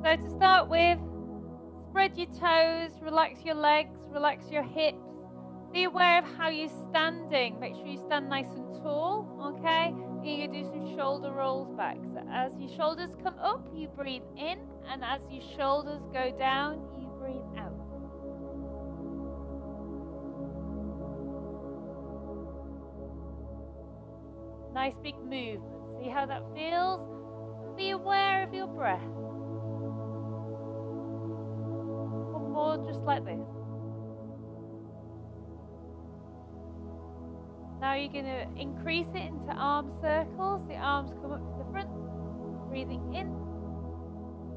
So to start with, spread your toes, relax your legs, relax your hips. Be aware of how you're standing. Make sure you stand nice and tall, okay? You're going to do some shoulder rolls back. So as your shoulders come up, you breathe in, and as your shoulders go down, you breathe out. Nice big movement. See how that feels? Be aware of your breath. One more just like this. Now you're going to increase it into arm circles. The arms come up to the front. Breathing in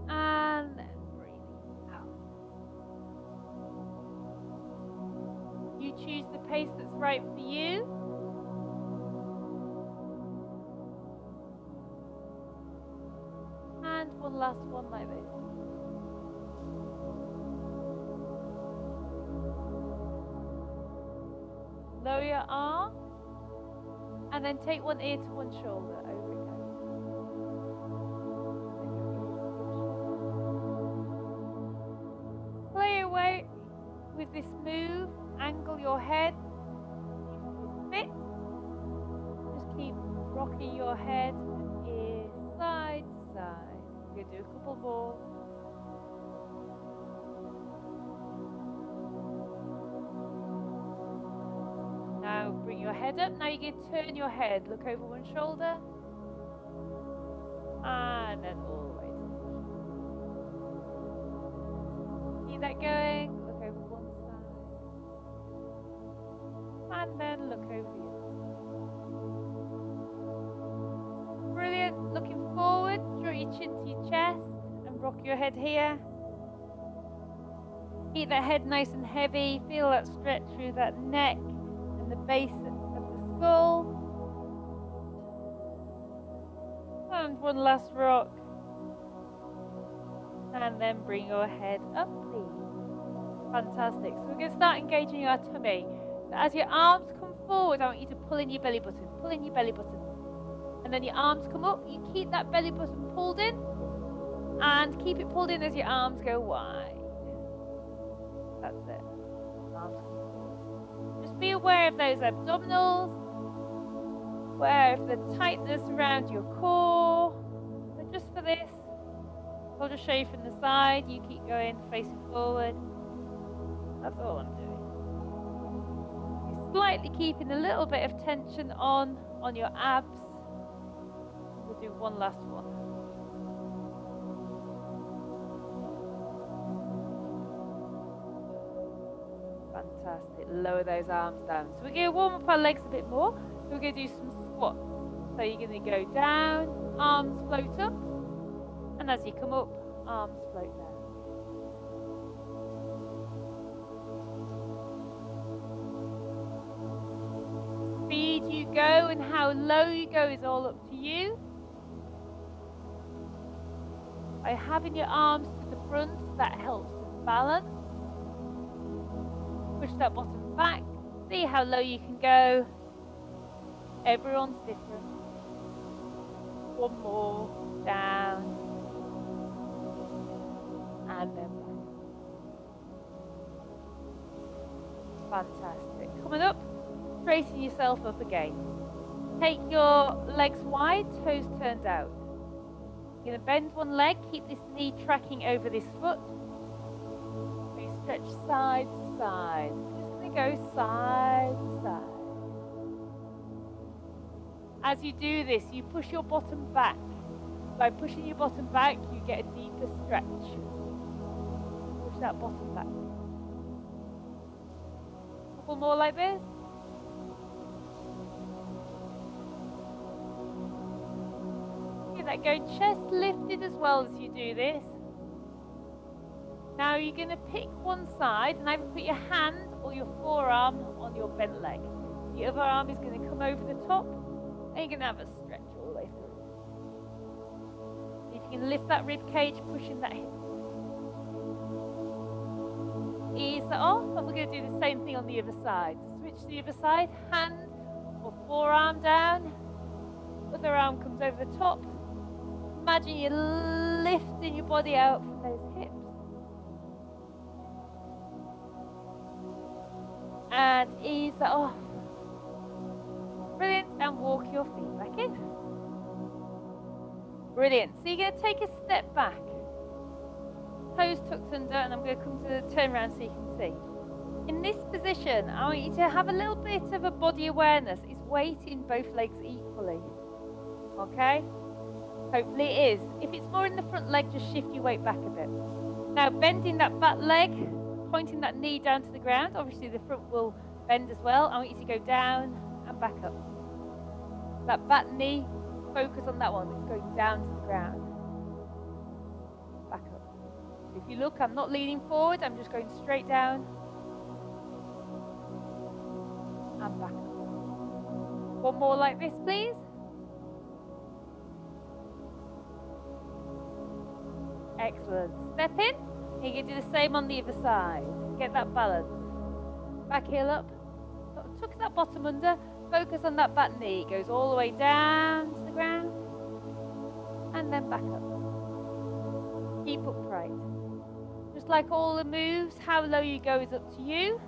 and then breathing out. You choose the pace that's right for you. And one last one like this. Lower your arm and then take one ear to one shoulder. Over it goes. Play away with this move. Angle your head. Fit. Just keep rocking your head and ears side to side. We're going to do a couple more. Now bring your head up. Now you're going to turn your head. Look over one shoulder. And then all the way to the shoulder. Keep that going. Look over one side. And then look over the other side. Brilliant. Looking forward. Draw your chin to your chest and rock your head here. Keep that head nice and heavy. Feel that stretch through that neck. The base of the skull. And one last rock. And then bring your head up, please. Fantastic. So we're going to start engaging our tummy. So as your arms come forward, I want you to pull in your belly button. Pull in your belly button. And then your arms come up. You keep that belly button pulled in. And keep it pulled in as your arms go wide. That's it. Arms come forward. Just be aware of those abdominals, aware of the tightness around your core. But just for this, I'll just show you from the side. You keep going, facing forward. That's all I'm doing. You're slightly keeping a little bit of tension on your abs. We'll do one last one. Fantastic. Lower those arms down. So we're going to warm up our legs a bit more. So we're going to do some squats. So you're going to go down, arms float up, and as you come up, arms float down. Speed you go and how low you go is all up to you. By having your arms to the front, that helps with balance. Push that bottom back. See how low you can go. Everyone's different. One more. Down. And then back. Fantastic. Coming up. Straighten yourself up again. Take your legs wide, toes turned out. You're going to bend one leg. Keep this knee tracking over this foot. Stretch side to side. We're just going to go side to side. As you do this, you push your bottom back. By pushing your bottom back, you get a deeper stretch. Push that bottom back. A couple more like this. Get that going, chest lifted as well as you do this. Now you're going to pick one side and either put your hand or your forearm on your bent leg. The other arm is going to come over the top and you're going to have a stretch all the way through. If you can lift that rib cage, pushing that hip. Ease that off, and we're going to do the same thing on the other side. Switch to the other side, hand or forearm down, other arm comes over the top, Imagine you're lifting your body out from those hips. And ease that off. Brilliant. And walk your feet back in. Brilliant. So you're going to take a step back. Toes tucked under, and I'm going to come to the turn around so you can see. In this position, I want you to have a little bit of a body awareness. It's weight in both legs equally. Okay? Hopefully it is. If it's more in the front leg, just shift your weight back a bit. Now, bending that back leg, pointing that knee down to the ground. Obviously, the front will bend as well. I want you to go down and back up. That back knee, focus on that one. It's going down to the ground. Back up. If you look, I'm not leaning forward. I'm just going straight down and back up. One more like this, please. Excellent. Step in. You can do the same on the other side. Get that balance. Back heel up. Tuck that bottom under. Focus on that back knee. It goes all the way down to the ground. And then back up. Keep upright. Just like all the moves, how low you go is up to you.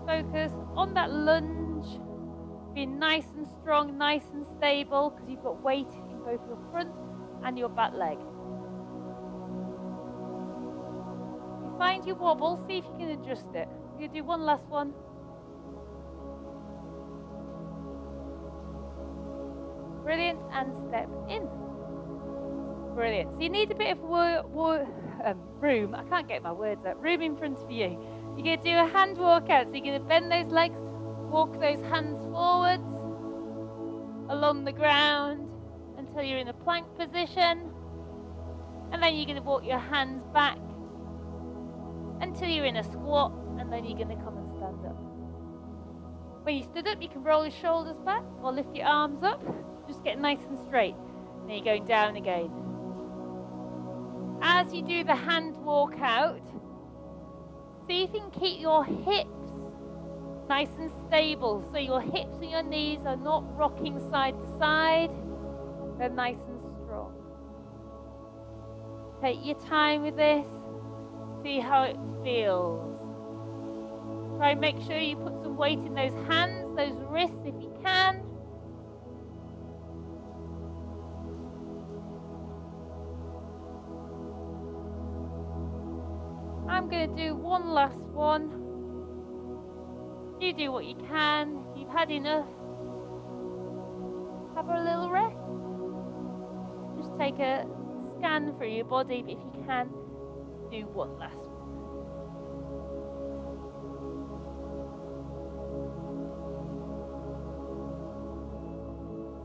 Focus on that lunge. Being nice and strong, nice and stable, because you've got weight in both your front and your back leg. If you find you wobble, see if you can adjust it. We're going to do one last one. Brilliant, and step in. Brilliant. So you need a bit of room. I can't get my words out. Room in front of you. You're going to do a hand walkout. So you're going to bend those legs, walk those hands forwards along the ground until you're in a plank position. And then you're going to walk your hands back until you're in a squat. And then you're going to come and stand up. When you stood up, you can roll your shoulders back or lift your arms up. Just get nice and straight. And then you're going down again. As you do the hand walk out, see if you can keep your hips nice and stable. So your hips and your knees are not rocking side to side. They're nice and strong. Take your time with this. See how it feels. Try and make sure you put some weight in those hands, those wrists if you can. I'm going to do one last one. You do what you can. If you've had enough, have a little rest. Just take a scan through your body, but if you can, do one last one.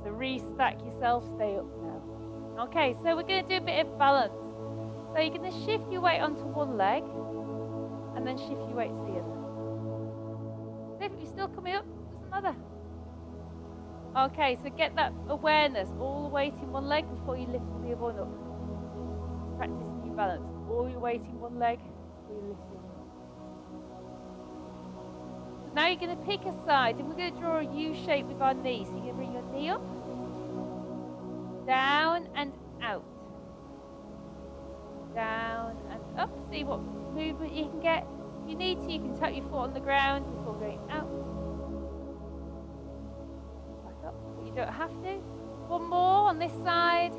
So restack yourself, stay up now. Okay, so we're going to do a bit of balance. So you're going to shift your weight onto one leg and then shift your weight to the other. If you're still coming up, doesn't matter. Okay, so get that awareness, all the weight in one leg before you lift the other one up. Practicing your balance. All your weight in one leg before you lift it up. So now you're going to pick a side and we're going to draw a U shape with our knee. So you're going to bring your knee up, down and out. Down and up. See what movement you can get. If you need to, you can tap your foot on the ground before going out. Back up, but you don't have to. One more on this side.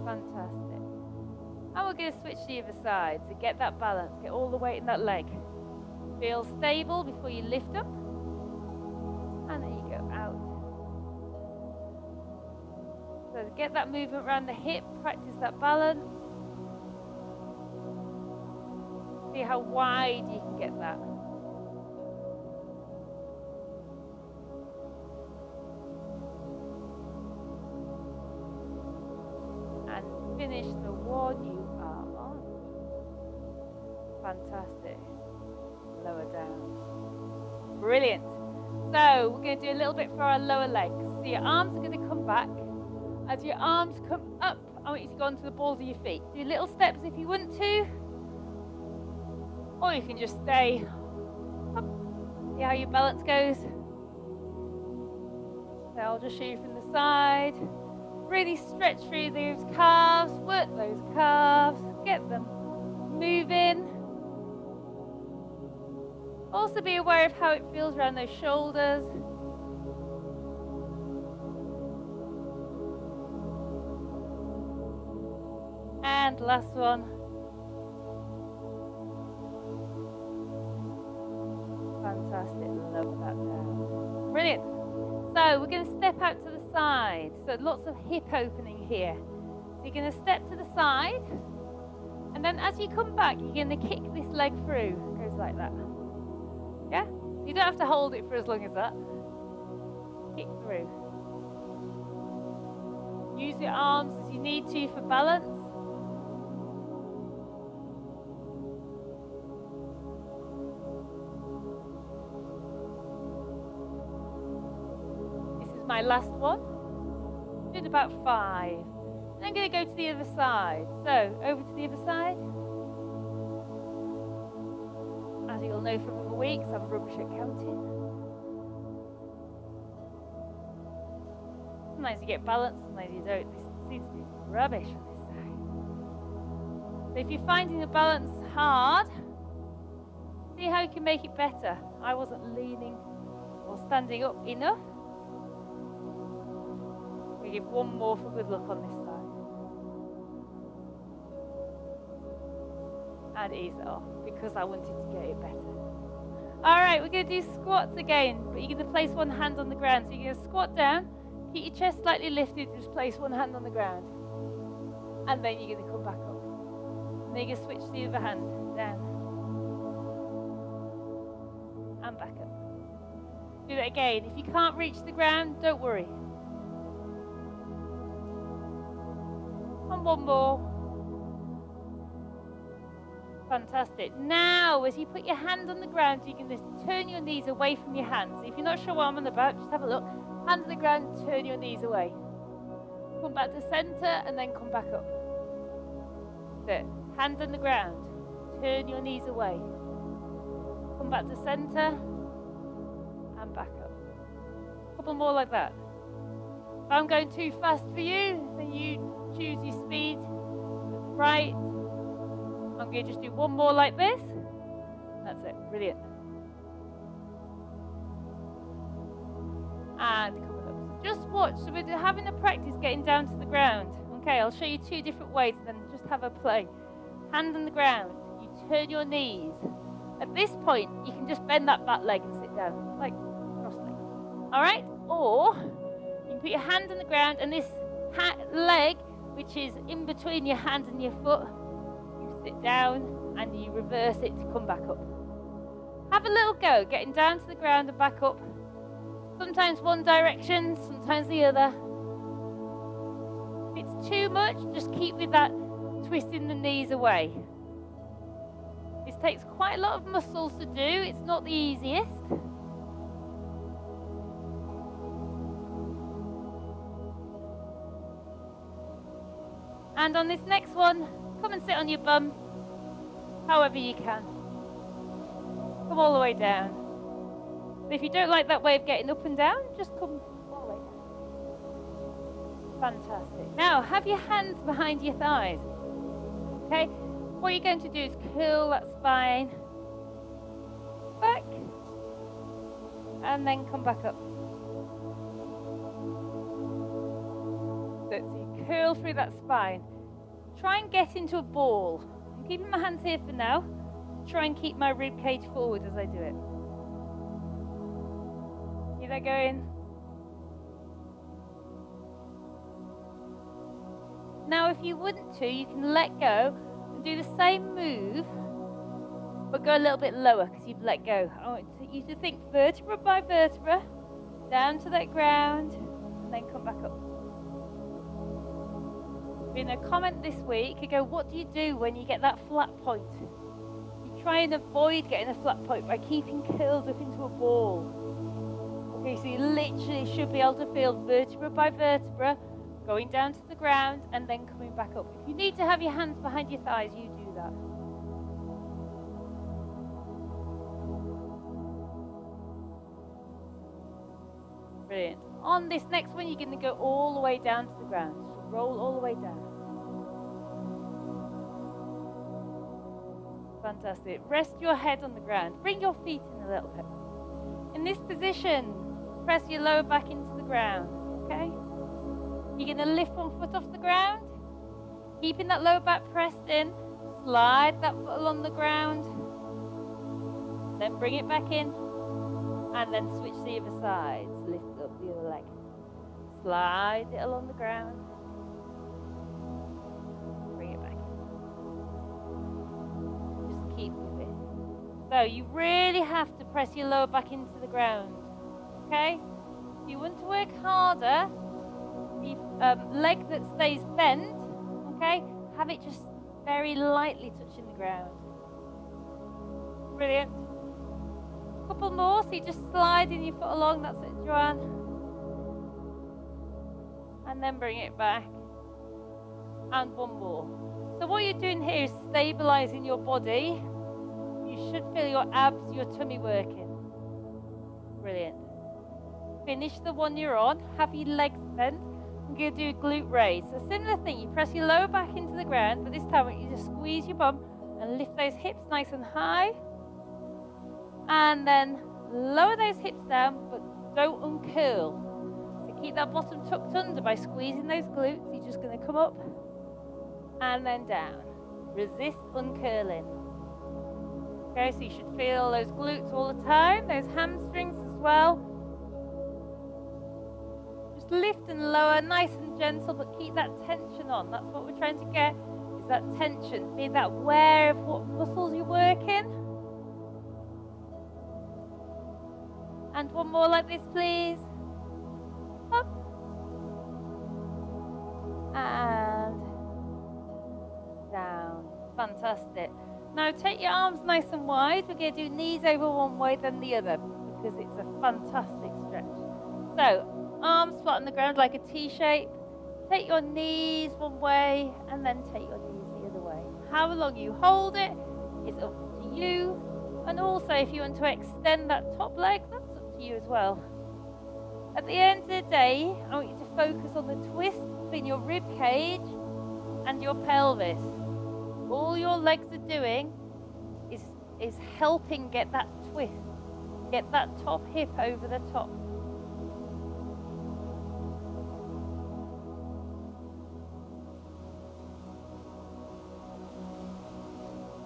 Fantastic. And we're going to switch to the other side. So get that balance. Get all the weight in that leg. Feel stable before you lift up. And then you go out. So get that movement around the hip, practice that balance. See how wide you can get that. And finish the one you are on. Fantastic. Lower down. Brilliant. So we're going to do a little bit for our lower legs. So your arms are going to come back. As your arms come up, I want you to go onto the balls of your feet. Do little steps if you want to. Or you can just stay up See how your balance goes? So I'll just show you from the side. Really stretch through those calves, work those calves, get them moving. Also be aware of how it feels around those shoulders. And last one. Fantastic, love that down. Brilliant. So we're going to step out to the side. So lots of hip opening here. So you're going to step to the side. And then as you come back, you're going to kick this leg through. It goes like that. Yeah? You don't have to hold it for as long as that. Kick through. Use your arms as you need to for balance. My last one. Did about 5. And I'm going to go to the other side. So over to the other side. As you'll know from other weeks, I'm rubbish at counting. Sometimes you get balance, sometimes you don't. This seems to be rubbish on this side. So if you're finding the balance hard, see how you can make it better. I wasn't leaning or standing up enough. We give one more for good luck on this side. And ease it off because I wanted to get it better. Alright, we're going to do squats again, but you're going to place one hand on the ground. So you're going to squat down, keep your chest slightly lifted, just place one hand on the ground. And then you're going to come back up. And then you're going to switch to the other hand, down. And back up. Do that again. If you can't reach the ground, don't worry. And one more. Fantastic. Now, as you put your hand on the ground, you can just turn your knees away from your hands. If you're not sure what I'm on about, just have a look. Hand on the ground, turn your knees away. Come back to center and then come back up. That's it. Hand on the ground, turn your knees away. Come back to center and back up. A couple more like that. If I'm going too fast for you, then you choose your speed. That's right. I'm going to just do one more like this. That's it. Brilliant. And coming up. So just watch. So we're having a practice getting down to the ground. Okay, I'll show you 2 different ways and then just have a play. Hand on the ground. You turn your knees. At this point, you can just bend that back leg and sit down, like cross-legged. All right? Or you can put your hand on the ground and this leg, which is in between your hand and your foot, sit down and you reverse it to come back up. Have a little go, getting down to the ground and back up. Sometimes one direction, sometimes the other. If it's too much, just keep with that twisting the knees away. This takes quite a lot of muscles to do. It's not the easiest. And on this next one, come and sit on your bum, however you can. Come all the way down. But if you don't like that way of getting up and down, just come all the way down. Fantastic. Now, have your hands behind your thighs. Okay? What you're going to do is curl that spine back, and then come back up. So you curl through that spine. Try and get into a ball. I'm keeping my hands here for now. Try and keep my rib cage forward as I do it. See that going? Now, if you wouldn't to, you can let go and do the same move, but go a little bit lower because you've let go. I want you to think vertebra by vertebra, down to that ground, and then come back up. In a comment this week, you go, what do you do when you get that flat point? You try and avoid getting a flat point by keeping curled up into a ball. Okay, so you literally should be able to feel vertebra by vertebra, going down to the ground and then coming back up. If you need to have your hands behind your thighs, you do that. Brilliant. On this next one, you're going to go all the way down to the ground. So roll all the way down. Fantastic. Rest your head on the ground. Bring your feet in a little bit. In this position, press your lower back into the ground, okay? You're going to lift one foot off the ground, keeping that lower back pressed in. Slide that foot along the ground, then bring it back in, and then switch to the other side. Lift up the other leg. Slide it along the ground, bring it back in. Just keep with it. So you really have to press your lower back into the ground, okay? If you want to work harder, the leg that stays bent, okay, have it just very lightly touching the ground. Brilliant. A couple more, so you just sliding your foot along, that's it, Joanne. And then bring it back. And one more. So what you're doing here is stabilizing your body. You should feel your abs, your tummy working. Brilliant. Finish the one you're on, have your legs bent. I'm going to do a glute raise. So similar thing, you press your lower back into the ground, but this time you just squeeze your bum and lift those hips nice and high. And then lower those hips down, but don't uncurl. So keep that bottom tucked under by squeezing those glutes. You're just going to come up and then down. Resist uncurling. Okay, so you should feel those glutes all the time, those hamstrings as well. Lift and lower, nice and gentle, but keep that tension on. That's what we're trying to get, is that tension. Be that aware of what muscles you're working. And one more like this, please. Up. And down. Fantastic. Now take your arms nice and wide. We're going to do knees over one way then the other, because it's a fantastic stretch. So, arms flat on the ground like a T shape. Take your knees one way and then take your knees the other way. How long you hold it is up to you. And also if you want to extend that top leg, that's up to you as well. At the end of the day, I want you to focus on the twist between your rib cage and your pelvis. All your legs are doing is helping get that twist, get that top hip over the top.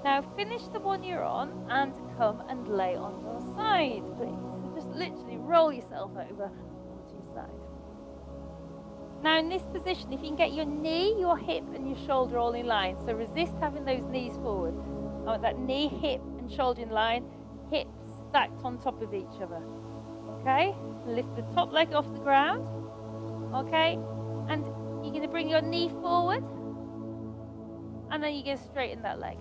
Now finish the one you're on and come and lay on your side, please. So just literally roll yourself over onto your side. Now in this position, if you can get your knee, your hip and your shoulder all in line. So resist having those knees forward. I want that knee, hip and shoulder in line, hips stacked on top of each other. Okay? Lift the top leg off the ground. Okay? And you're going to bring your knee forward. And then you're going to straighten that leg.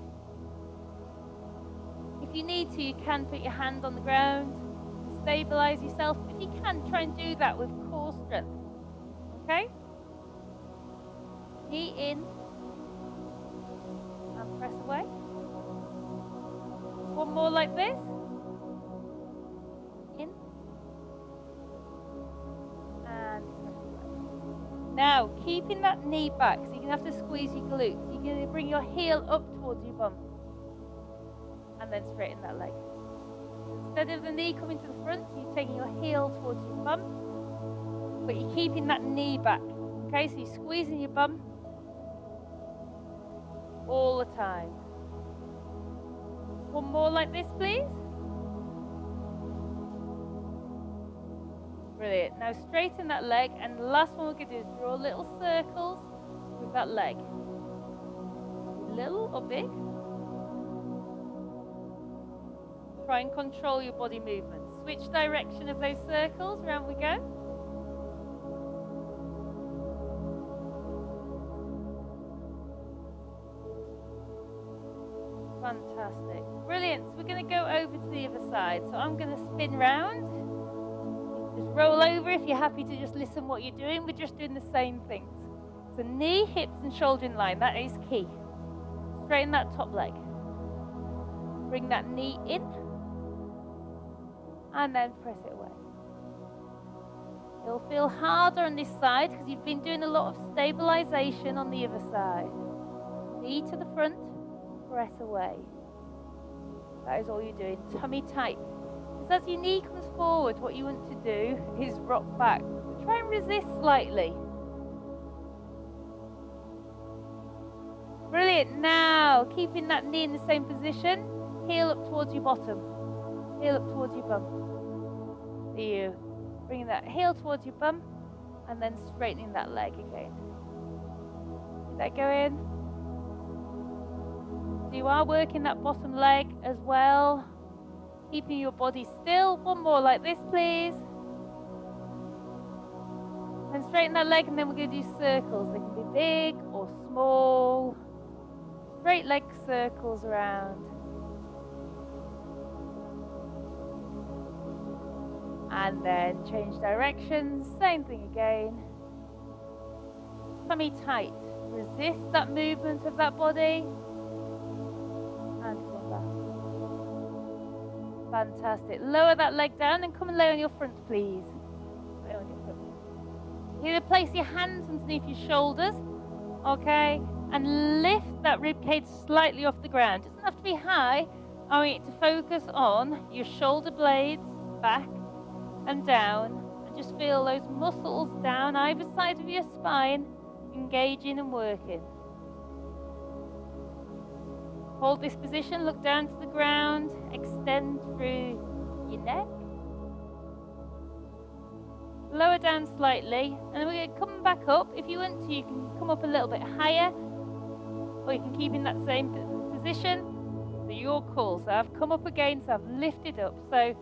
If you need to, you can put your hand on the ground and stabilize yourself. If you can, try and do that with core strength. Okay? Knee in and press away. One more like this. In and press away. Now, keeping that knee back, so you're going to have to squeeze your glutes. You're going to bring your heel up towards your bum. And then straighten that leg. Instead of the knee coming to the front, you're taking your heel towards your bum, but you're keeping that knee back. Okay, so you're squeezing your bum all the time. One more like this, please. Brilliant. Now straighten that leg, and the last one we're going to do is draw little circles with that leg. Little or big. Try and control your body movement. Switch direction of those circles, round we go. Fantastic. Brilliant. So we're going to go over to the other side. So I'm going to spin round. Just roll over if you're happy to just listen what you're doing. We're just doing the same things. So knee, hips and shoulder in line. That is key. Straighten that top leg. Bring that knee in. And then press it away. It'll feel harder on this side because you've been doing a lot of stabilization on the other side. Knee to the front, press away. That is all you're doing, tummy tight. Because as your knee comes forward, what you want to do is rock back. But try and resist slightly. Brilliant. Now, keeping that knee in the same position, heel up towards your bottom. Heel up towards your bum. So you bringing that heel towards your bum and then straightening that leg again. Let that go in. So you are working that bottom leg as well, keeping your body still. One more like this, please. And straighten that leg, and then we're going to do circles. They can be big or small. Straight leg circles around. And then change directions, same thing again. Tummy tight. Resist that movement of that body. And one back. Fantastic. Lower that leg down and come and lay on your front, please. Lay on your front. You're going to place your hands underneath your shoulders, okay? And lift that rib cage slightly off the ground. It doesn't have to be high. I want you to focus on your shoulder blades back and down, and just feel those muscles down either side of your spine engaging and working. Hold this position, look down to the ground, extend through your neck, lower down slightly, and we're going to come back up. If you want to, you can come up a little bit higher, or you can keep in that same position. So your call. So I've come up again, so I've lifted up. So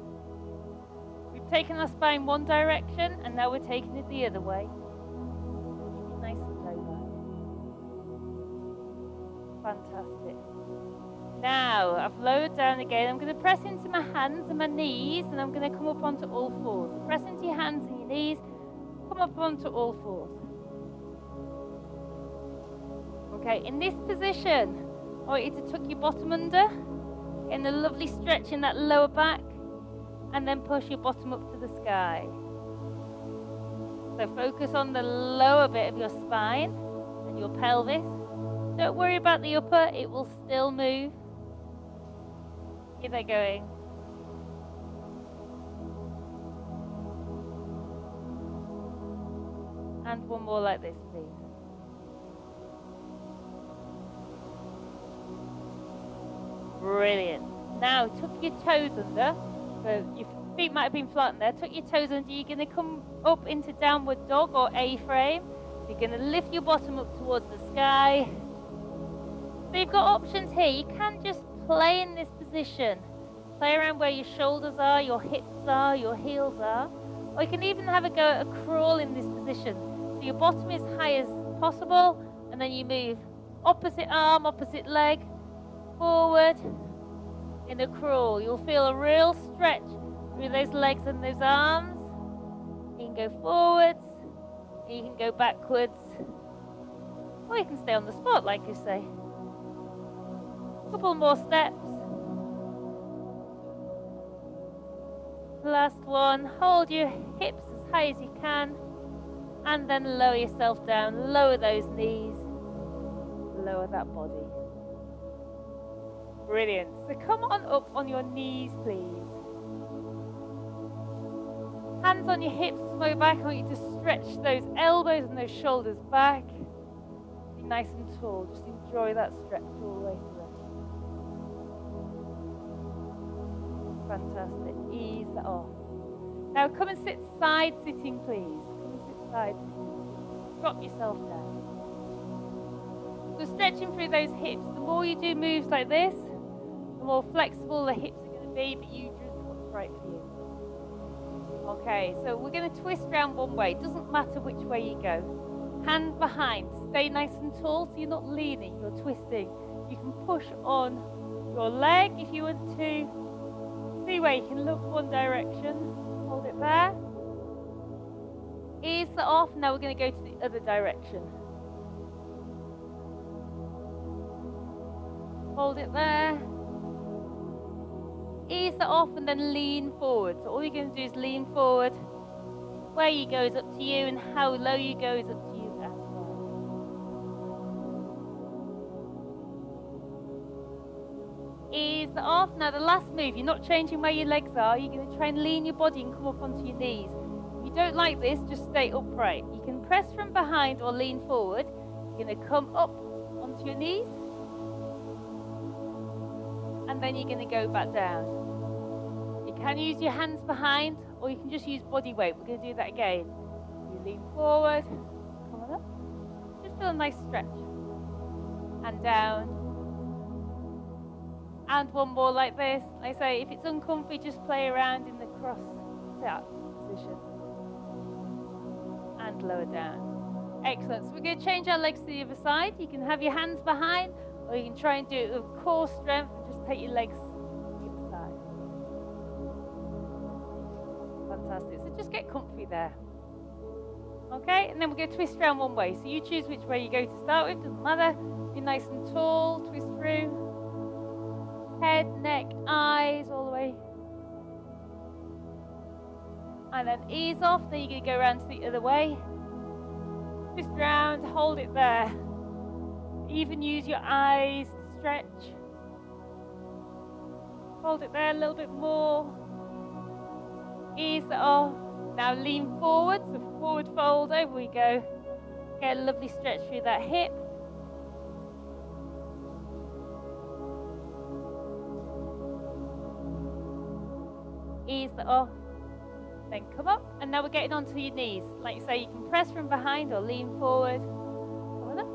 we've taken our spine one direction, and now we're taking it the other way. Keep it nice and low back. Fantastic. Now, I've lowered down again. I'm going to press into my hands and my knees, and I'm going to come up onto all fours. So press into your hands and your knees, come up onto all fours. Okay, in this position, I want you to tuck your bottom under, getting a lovely stretch in that lower back, and then push your bottom up to the sky. So focus on the lower bit of your spine and your pelvis. Don't worry about the upper, it will still move. Keep that going. And one more like this, please. Brilliant. Now, tuck your toes under. So your feet might have been flat in there. Tuck your toes under. You're going to come up into downward dog or A-frame. You're going to lift your bottom up towards the sky. So you've got options here. You can just play in this position. Play around where your shoulders are, your hips are, your heels are. Or you can even have a go at a crawl in this position. So your bottom is high as possible, and then you move opposite arm, opposite leg, forward in a crawl. You'll feel a real stretch through those legs and those arms. You can go forwards, you can go backwards, or you can stay on the spot, like you say. Couple more steps. Last one. Hold your hips as high as you can, and then lower yourself down. Lower those knees. Lower that body. Brilliant. So come on up on your knees, please. Hands on your hips, slow back. I want you to stretch those elbows and those shoulders back. Be nice and tall. Just enjoy that stretch all the way through. Fantastic. Ease that off. Now come and sit side sitting, please. Come and sit side sitting. Drop yourself down. So stretching through those hips. The more you do moves like this, the more flexible the hips are going to be, but you choose what's right for you. Okay, so we're going to twist round one way. It doesn't matter which way you go. Hand behind. Stay nice and tall so you're not leaning, you're twisting. You can push on your leg if you want to. See where you can look one direction. Hold it there. Ease that off. Now we're going to go to the other direction. Hold it there. Ease that off and then lean forward. So all you're going to do is lean forward. Where you go is up to you, and how low you go is up to you as well. Ease off. Now the last move, you're not changing where your legs are. You're going to try and lean your body and come up onto your knees. If you don't like this, just stay upright. You can press from behind or lean forward. You're going to come up onto your knees. And then you're going to go back down. You can use your hands behind, or you can just use body weight. We're going to do that again. You lean forward, come on up. Just feel a nice stretch. And down. And one more like this. Like I say, if it's uncomfy, just play around in the cross sit-up position. And lower down. Excellent. So we're going to change our legs to the other side. You can have your hands behind, or you can try and do it with core strength and just take your legs to the other side. Fantastic. So just get comfy there. Okay, and then we're going to twist around one way. So you choose which way you go to start with. Doesn't matter. Be nice and tall. Twist through. Head, neck, eyes, all the way. And then ease off. Then you're going to go around to the other way. Twist around. Hold it there. Even use your eyes to stretch. Hold it there a little bit more. Ease it off. Now lean forward. So forward fold. Over we go. Get a lovely stretch through that hip. Ease it off. Then come up. And now we're getting onto your knees. Like you say, you can press from behind or lean forward. Come on up.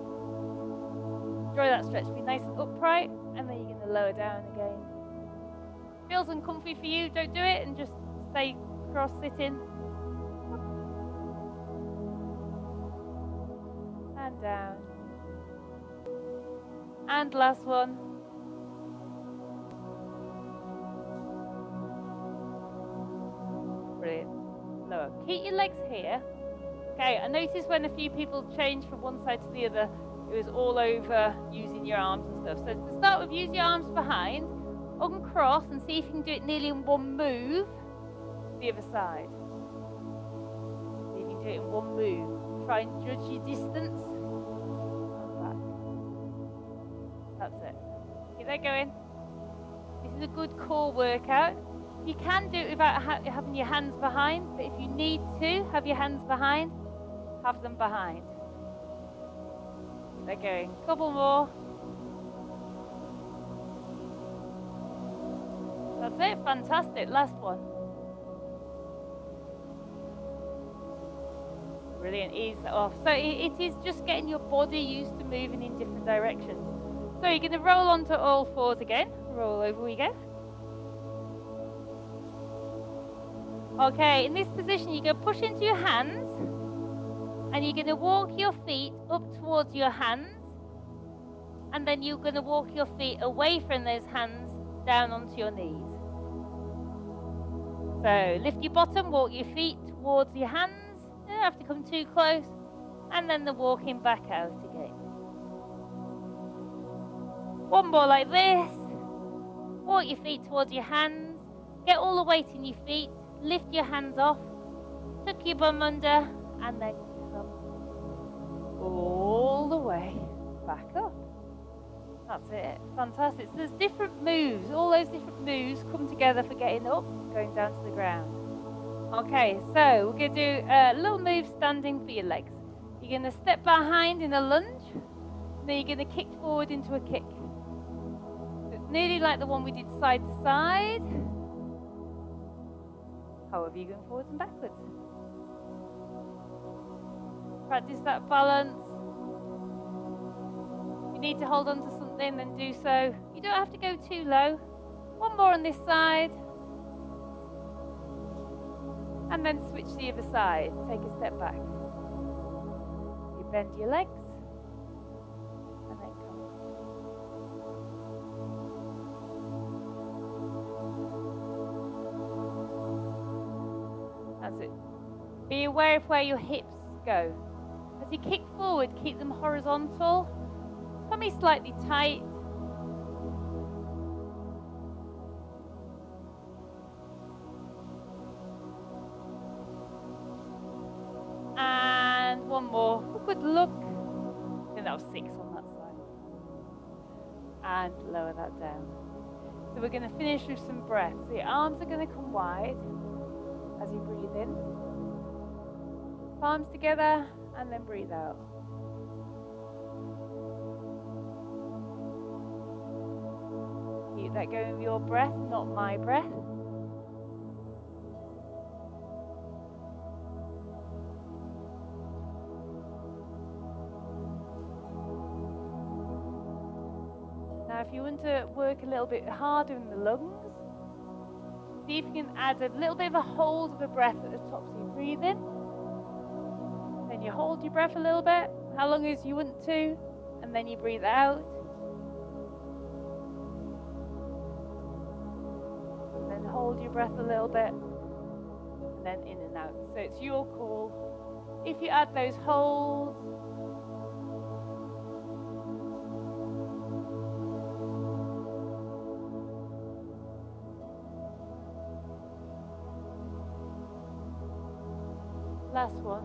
Enjoy that stretch. Be nice and upright. And then you're going to lower down again. Feels uncomfy for you, don't do it, and just stay cross-sitting. And down. And last one. Brilliant. Lower. Keep your legs here. Okay, I noticed when a few people changed from one side to the other, it was all over using your arms and stuff. So to start with, use your arms behind, uncross, and see if you can do it nearly in one move to the other side. See if you can do it in one move. Try and judge your distance. Back. That's it. Keep that going. This is a good core workout. You can do it without having your hands behind, but if you need to have your hands behind, have them behind. Keep that going. Couple more. That's it. Fantastic. Last one. Brilliant. Ease it off. So it is just getting your body used to moving in different directions. So you're going to roll onto all fours again. Roll over we go. Okay, in this position, you're going to push into your hands, and you're going to walk your feet up towards your hands, and then you're going to walk your feet away from those hands down onto your knees. So lift your bottom, walk your feet towards your hands. You don't have to come too close, and then the walking back out again. One more like this. Walk your feet towards your hands. Get all the weight in your feet. Lift your hands off, tuck your bum under, and then come all the way back up. That's it. Fantastic. So there's different moves. All those different moves come together for getting up and going down to the ground. Okay, so we're going to do a little move standing for your legs. You're going to step behind in a lunge, and then you're going to kick forward into a kick. So it's nearly like the one we did side to side. However, you're going forwards and backwards. Practice that balance. If you need to hold on to something, then do so. You don't have to go too low. One more on this side. And then switch to the other side. Take a step back. You bend your legs. And then come. That's it. Be aware of where your hips go. As you kick forward, keep them horizontal. Tummy slightly tight. more for good luck. I think that was 6 on that side. And lower that down. So we're going to finish with some breath. So your arms are going to come wide as you breathe in. Palms together and then breathe out. Keep that going with your breath, not my breath. Now if you want to work a little bit harder in the lungs, see if you can add a little bit of a hold of the breath at the top. So you breathe in, then you hold your breath a little bit, how long as you want to, and then you breathe out. And then hold your breath a little bit, and then in and out. So it's your call. If you add those holds, last one.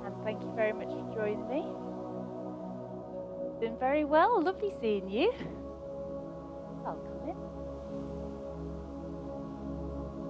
And thank you very much for joining me. Doing very well. Lovely seeing you. I'll come in.